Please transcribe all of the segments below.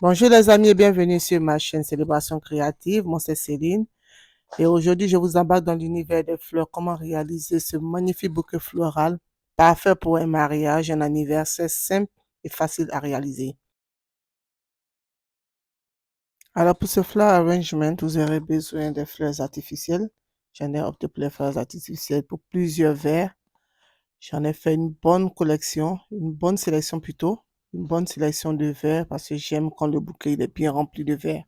Bonjour les amis et bienvenue sur ma chaîne Célébration créative. Moi c'est Céline et aujourd'hui je vous embarque dans l'univers des fleurs. Comment réaliser ce magnifique bouquet floral parfait pour un mariage, un anniversaire simple et facile à réaliser. Alors pour ce flower arrangement, vous aurez besoin de fleurs artificielles. J'en ai opté pour les fleurs artificielles pour plusieurs verres. J'en ai fait une bonne collection, une bonne sélection plutôt, une bonne sélection de verres parce que j'aime quand le bouquet il est bien rempli de verres.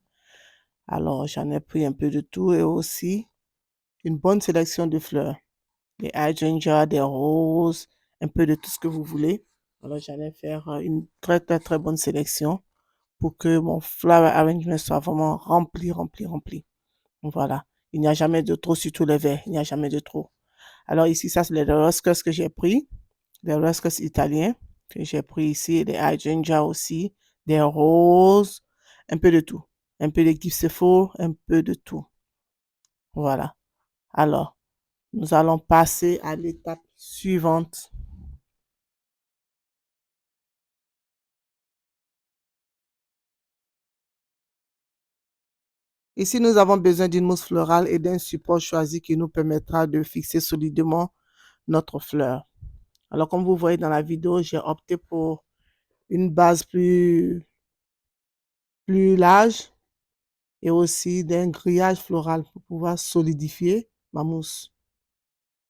Alors, j'en ai pris un peu de tout et aussi une bonne sélection de fleurs. Des hydrangeas, des roses, un peu de tout ce que vous voulez. Alors, j'en ai fait une très bonne sélection pour que mon flower arrangement soit vraiment rempli. Voilà. Il n'y a jamais de trop sur tous les verres. Il n'y a jamais de trop. Alors, ici, ça, c'est les roscos que j'ai pris. Les roscos italiens que j'ai pris ici. Des hydrangeas aussi. Des roses. Un peu de tout. Un peu de gypsopho, un peu de tout. Voilà. Alors, nous allons passer à l'étape suivante. Ici, nous avons besoin d'une mousse florale et d'un support choisi qui nous permettra de fixer solidement notre fleur. Alors, comme vous voyez dans la vidéo, j'ai opté pour une base plus large et aussi d'un grillage floral pour pouvoir solidifier ma mousse.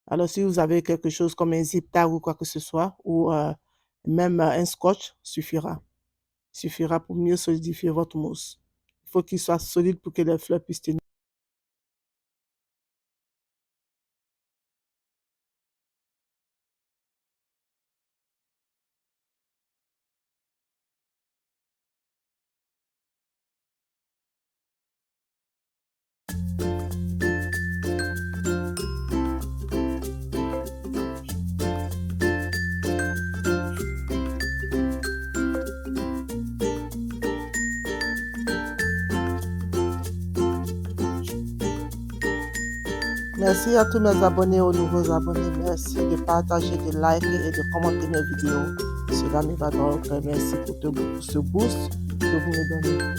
Alors, si vous avez quelque chose comme un zip tag ou quoi que ce soit, ou même un scotch, suffira pour mieux solidifier votre mousse. Il faut qu'il soit solide pour que les fleurs puissent tenir. Merci à tous mes abonnés et aux nouveaux abonnés. Merci de partager, de liker et de commenter mes vidéos. Cela me va donc. Merci pour ce boost que vous me donnez.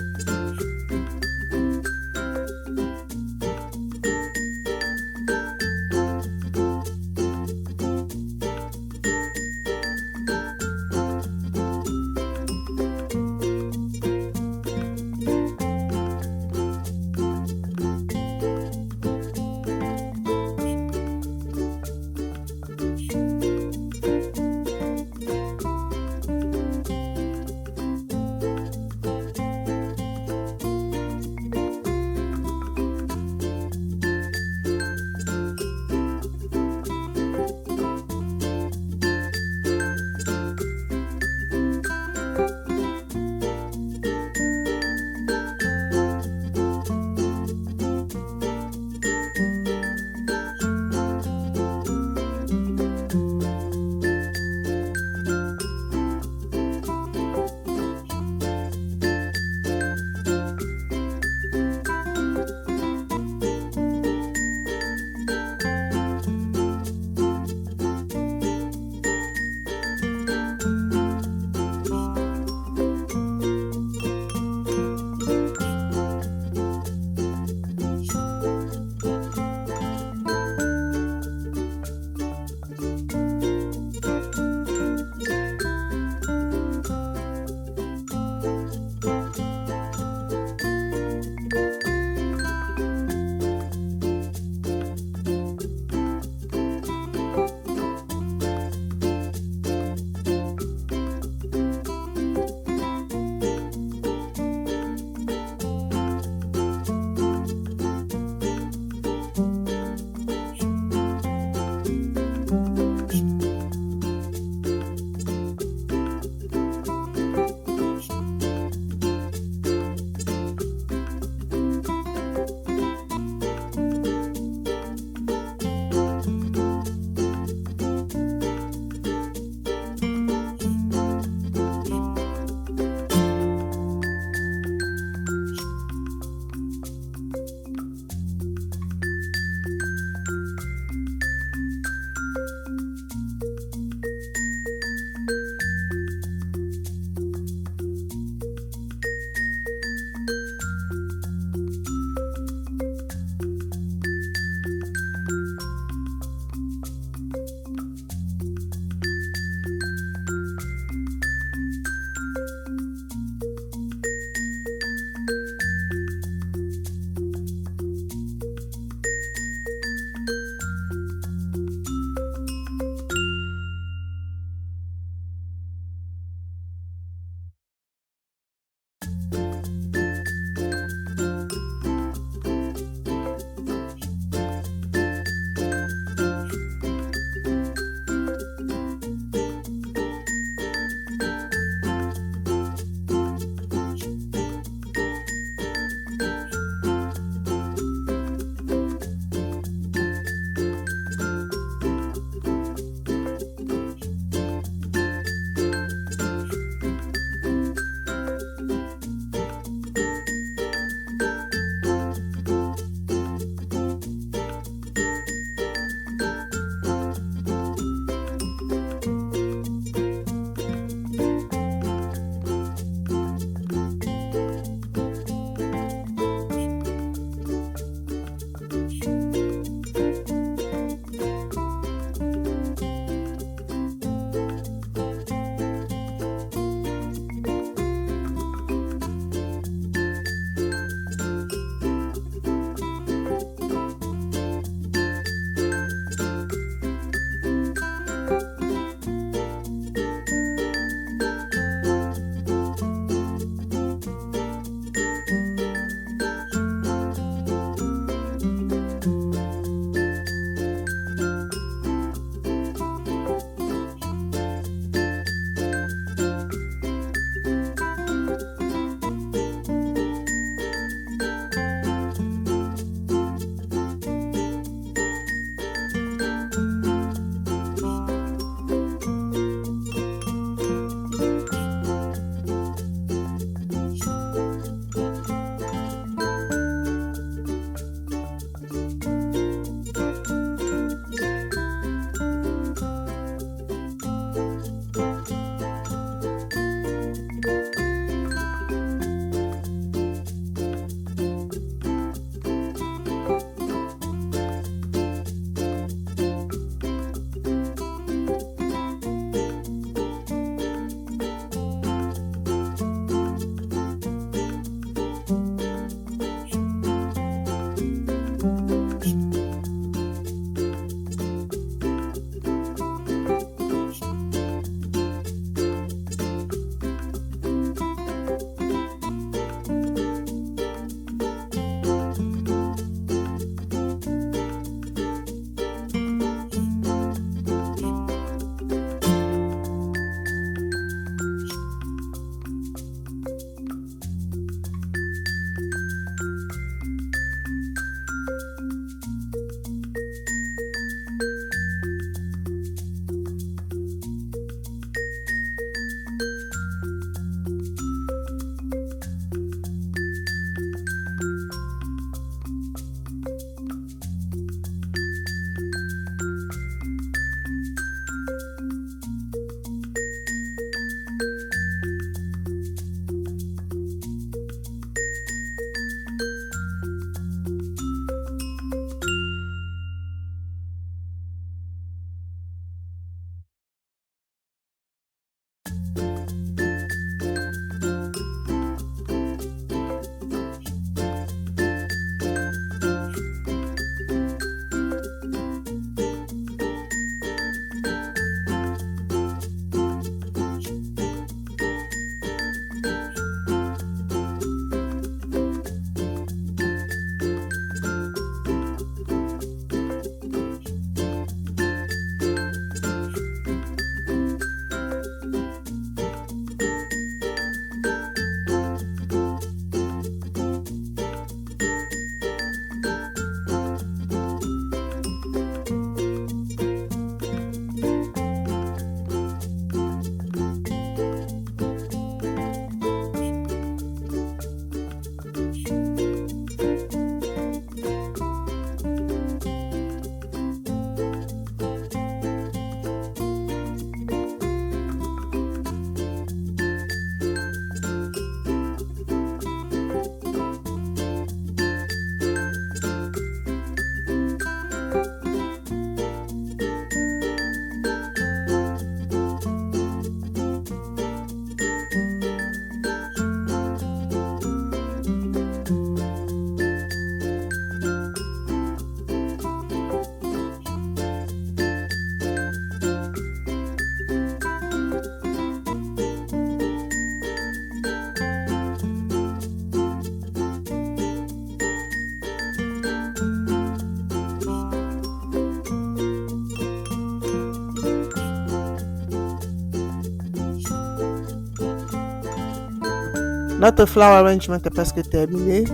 Notre flower arrangement est presque terminé.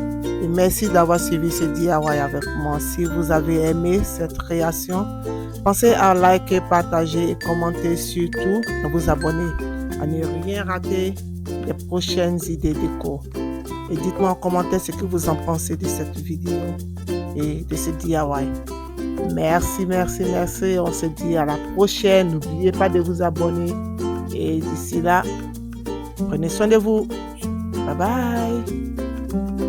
Et merci d'avoir suivi ce DIY avec moi. Si vous avez aimé cette création, pensez à liker, partager et commenter, surtout à vous abonner, à ne rien rater des prochaines idées déco. Et dites-moi en commentaire ce que vous en pensez de cette vidéo et de ce DIY. Merci, merci, merci. On se dit à la prochaine. N'oubliez pas de vous abonner. Et d'ici là, prenez soin de vous. Bye bye.